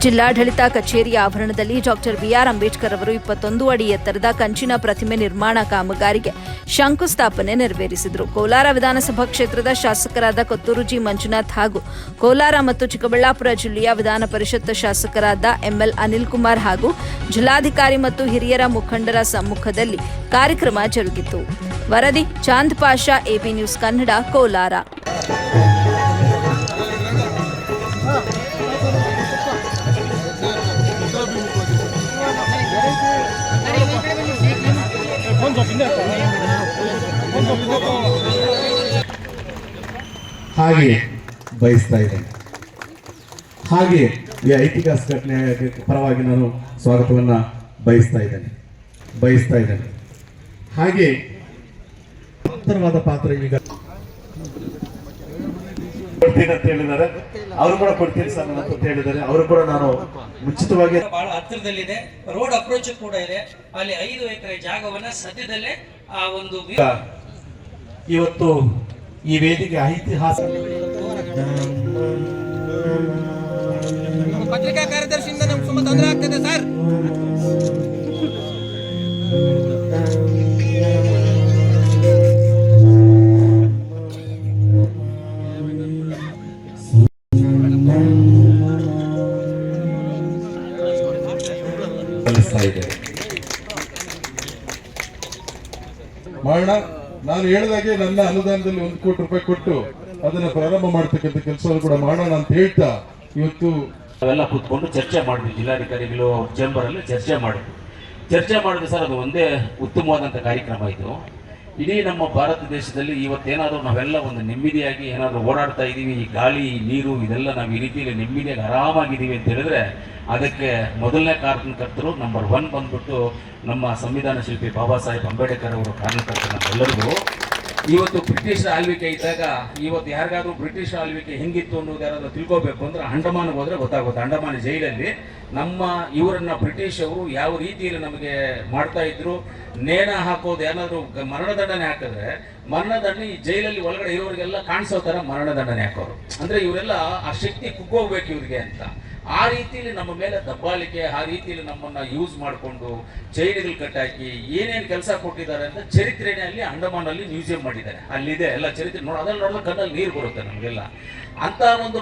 ಜಿಲ್ಲಾಡಳಿತ ಕಚೇರಿಯ ಆವರಣದಲ್ಲಿ ಡಾಕ್ಟರ್ ಬಿಆರ್ ಅಂಬೇಡ್ಕರ್ ಅವರು 21 ಅಡಿ ಎತ್ತರದ ಕಂಚಿನ ಪ್ರತಿಮೆ ನಿರ್ಮಾಣ ಕಾಮಗಾರಿಗೆ ಶಂಕುಸ್ಥಾಪನೆ ನೆರವೇರಿಸಿದರು. ಕೋಲಾರ ವಿಧಾನಸಭಾ ಕ್ಷೇತ್ರದ ಶಾಸಕರಾದ ಕೊತ್ತೂರು ಜಿ ಮಂಜುನಾಥ್ ಹಾಗೂ ಕೋಲಾರ ಮತ್ತು ಚಿಕ್ಕಬಳ್ಳಾಪುರ ಜಿಲ್ಲೆಯ ವಿಧಾನ ಪರಿಷತ್ ಶಾಸಕರಾದ ಎಂಎಲ್ ಅನಿಲ್ ಕುಮಾರ್ ಹಾಗೂ ಜಿಲ್ಲಾಧಿಕಾರಿ ಮತ್ತು ಹಿರಿಯರ ಮುಖಂಡರ ಸಮ್ಮುಖದಲ್ಲಿ ಕಾರ್ಯಕ್ರಮ ಜರುಗಿತು. ವರದಿ ಚಾಂದ್ ಪಾಷಾ, ಎಬಿ ನ್ಯೂಸ್ ಕನ್ನಡ, ಕೋಲಾರ. ಹಾಗೆ ಬಯಸ್ತಾ ಇದ್ದೇನೆ. ಹಾಗೆ ಈ ಐತಿಹಾಸಿಕ ಘಟನೆ ಪರವಾಗಿ ನಾನು ಸ್ವಾಗತವನ್ನ ಬಯಸ್ತಾ ಇದ್ದೇನೆ. ಹಾಗೆ ಉತ್ತರವಾದ ಪಾತ್ರ ಈಗ ಕೊಡ್ತೀನಿ ಅಂತ ಹೇಳಿದ್ದಾರೆ. ಅವರು ಕೂಡ ಕೊಡ್ತೀನಿ ಸರ್ ಅಂತ ಹೇಳಿದ್ದಾರೆ. ಅವರು ಕೂಡ ನಾನು ಮುಂಚಿತವಾಗಿ ಬಹಳ ಹತ್ತಿರದಲ್ಲಿದೆ, ರೋಡ್ ಅಪ್ರೋಚ್ ಕೂಡ ಇದೆ. ಅಲ್ಲಿ 5 ಎಕರೆ ಜಾಗವನ್ನ ಸದ್ಯದಲ್ಲೇ ಆ ಒಂದು ಇವತ್ತು ಈ ವೇದಿಕೆ ಐತಿಹಾಸಿಕ ಪತ್ರಿಕಾ ಕಾರ್ಯದರ್ಶಿಯಿಂದ ನಮ್ಗೆ ತುಂಬಾ ತೊಂದರೆ ಆಗ್ತದೆ ಸರ್. ಮಾಡೋಣ. ನಾನು ಹೇಳಿದಾಗೆ ನನ್ನ ಅನುದಾನದಲ್ಲಿ 1 ಕೋಟಿ ರೂಪಾಯಿ ಕೊಟ್ಟು ಅದನ್ನ ಪ್ರಾರಂಭ ಮಾಡ್ತಕ್ಕಂಥ ಕೆಲಸವನ್ನು ಕೂಡ ಮಾಡೋಣ ಅಂತ ಹೇಳ್ತಾ ಇವತ್ತು ನಾವೆಲ್ಲ ಕೂತ್ಕೊಂಡು ಚರ್ಚೆ ಮಾಡಿದ್ವಿ. ಜಿಲ್ಲಾಧಿಕಾರಿಗಳು ಅವ್ರ ಚೇಂಬರ್ ಅಲ್ಲಿ ಚರ್ಚೆ ಮಾಡಿದ್ವಿ ಸರ್. ಅದು ಒಂದೇ ಉತ್ತಮವಾದಂಥ ಕಾರ್ಯಕ್ರಮ ಇದು. ಇಡೀ ನಮ್ಮ ಭಾರತ ದೇಶದಲ್ಲಿ ಇವತ್ತೇನಾದರೂ ನಾವೆಲ್ಲ ಒಂದು ನೆಮ್ಮದಿಯಾಗಿ ಏನಾದರೂ ಓಡಾಡ್ತಾ ಇದ್ದೀವಿ, ಈ ಗಾಳಿ ನೀರು ಇದೆಲ್ಲ ನಾವು ಈ ರೀತಿಯಲ್ಲಿ ನೆಮ್ಮದಿಯಾಗಿ ಆರಾಮಾಗಿದ್ದೀವಿ ಅಂತ ಹೇಳಿದ್ರೆ ಅದಕ್ಕೆ ಮೊದಲನೇ ಕಾರಣಕರ್ತರು ನಂಬರ್ 1 ಬಂದ್ಬಿಟ್ಟು ನಮ್ಮ ಸಂವಿಧಾನ ಶಿಲ್ಪಿ ಬಾಬಾ ಸಾಹೇಬ್ ಅಂಬೇಡ್ಕರ್ ಅವರು ಕಾರಣಕರ್ತರು. ನಮ್ಮೆಲ್ಲರಿಗೂ ಇವತ್ತು ಬ್ರಿಟಿಷ್ ಆಳ್ವಿಕೆ ಇದ್ದಾಗ ಇವತ್ತು ಯಾರಿಗಾದ್ರೂ ಬ್ರಿಟಿಷ್ ಆಳ್ವಿಕೆ ಹೆಂಗಿತ್ತು ಅನ್ನೋದು ಯಾರಾದ್ರೂ ತಿಳ್ಕೋಬೇಕು ಅಂದ್ರೆ ಅಂಡಮಾನ್ಗೆ ಹೋದ್ರೆ ಗೊತ್ತಾಗುತ್ತೆ. ಅಂಡಮಾನ್ ಜೈಲಲ್ಲಿ ನಮ್ಮ ಇವರನ್ನ ಬ್ರಿಟಿಷ್ ಅವರು ಯಾವ ರೀತಿಯಲ್ಲಿ ನಮಗೆ ಮಾಡ್ತಾ ಇದ್ರು. ನೇಣ ಹಾಕೋದು, ಏನಾದ್ರು ಮರಣದಂಡನೆ ಹಾಕಿದ್ರೆ ಮರಣದಂಡನೆ ಈ ಜೈಲಲ್ಲಿ ಒಳಗಡೆ ಇರೋರಿಗೆಲ್ಲ ಕಾಣಿಸೋ ತರ ಮರಣದಂಡನೆ ಹಾಕೋರು. ಅಂದ್ರೆ ಇವರೆಲ್ಲ ಆ ಶಕ್ತಿ ಕುಗ್ಗೋಗ್ಬೇಕು ಇವ್ರಿಗೆ ಅಂತ. ಆ ರೀತಿಯಲ್ಲಿ ನಮ್ಮ ಮೇಲೆ ದಬ್ಬಾಳಿಕೆ, ಆ ರೀತಿಯಲ್ಲಿ ನಮ್ಮನ್ನ ಯೂಸ್ ಮಾಡಿಕೊಂಡು ಜೈಲಿಗಳು ಕಟ್ಟಾಕಿ ಏನೇನು ಕೆಲಸ ಕೊಟ್ಟಿದ್ದಾರೆ ಅಂತ ಚರಿತ್ರೆನೇ ಅಲ್ಲಿ ಅಂಡಮಾನ್ ಅಲ್ಲಿ ಮ್ಯೂಸಿಯಂ ಮಾಡಿದ್ದಾರೆ. ಅಲ್ಲಿದೆ ಎಲ್ಲ ಚರಿತ್ರೆ ನೋಡಿ. ಅದನ್ನ ನೋಡಿದ್ರೆ ಕಣ್ಣಲ್ಲಿ ನೀರು ಬರುತ್ತೆ ನಮಗೆಲ್ಲ. ಅಂತ ಒಂದು